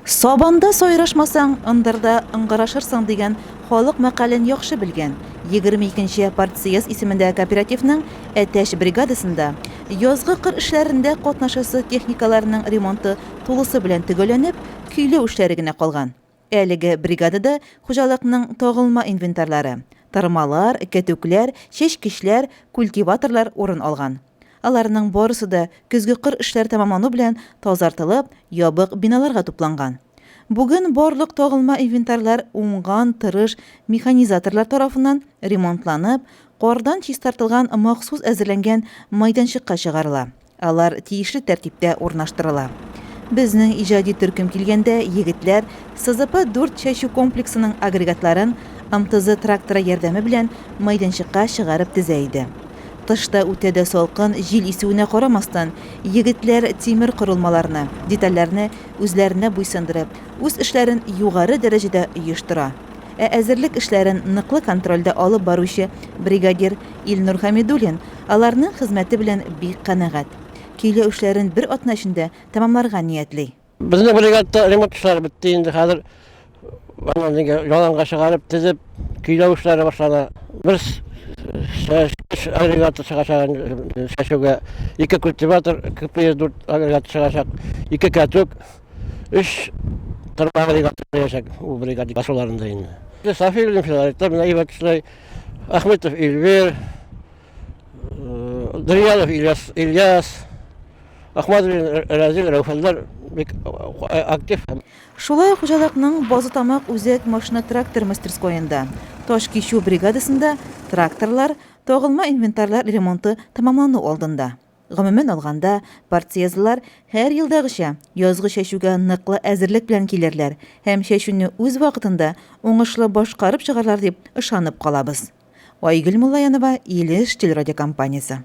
Сабанда сайрашмасаң, ындырда ыңгырашырсың дигән халык мәкален яхшы белгән. 22-нче партсъезд исемендә кооперативның Әтәч бригадасында язгы кыр эшләрендә катнашасы техникаларының ремонты тулысы белән төгәлләнеп, көйләү эшләре генә калган. Әлеге бригадада хуҗалыкның тагылма инвентарьлары, тырмалар, кәтүкләр, чәчкечләр, культиваторлар урын алган. Аларның барысы да көзге кыр эшләр тәмамлану белән тазартылып, ябык биналарга тупланган. Бүген барлык тагылма инвентарьлар уңган тырыш механизаторлар тарафыннан ремонтланып, кардан чистартылган махсус әзерләнгән майданчыкка чыгарыла. Алар тиешле тәртиптә урнаштырыла. Безнең иҗади төркем килгәндә егетләр СЗП-4 чәчү комплексының агрегатларын МТЗ тракторы ярдәме белән майданчыкка чыгарып тезә иде. Тышта үтә дә салкын, җил исүенә карамастан, егетләр тимер корылмаларны, детальләрне үзләренә буйсындырып, үз эшләрен югары дәрәҗәдә оештыра. Әзерлек эшләрен ныклы контрольдә алып баручы бригадир Илнур Хамидуллин аларның хезмәте белән бик канәгать. Көйләү эшләрен бер атна эчендә тәмамларга ниятли. Безнең бригадада ремонт эшләре бетте инде, хәзер яланга чыгарып тезеп, көйләү эшләре башлана. Бер агрегаты чыгачак, чәчүгә 2 культиватор, КПС-4 агрегаты чыгачак, 2 кәтүк, 3 тырма агрегаты чыгачак у бригады башыларында инде. Сафиевлин Филареттер, Наиватович, Ахметов Эльвир, Дриянов Ильяс, Ахмадуллин Разил Рауфалдар бик актив. Шулай хуҗалыкның Базытамак үзәк машина трактор мастерскойында, Таш кичү бригадасында тракторлар, тагылма инвентарьлар ремонты тәмамлану алдында. Гомумән алганда, партсъездлар һәр елдагыча язгы чәчүгә ныклы әзерлек белән килерләр һәм чәчүне үз вакытында уңышлы башкарып чыгарлар дип ышанып калабыз. Айгөл Муллаянова, Илеш телерадиокомпаниясе.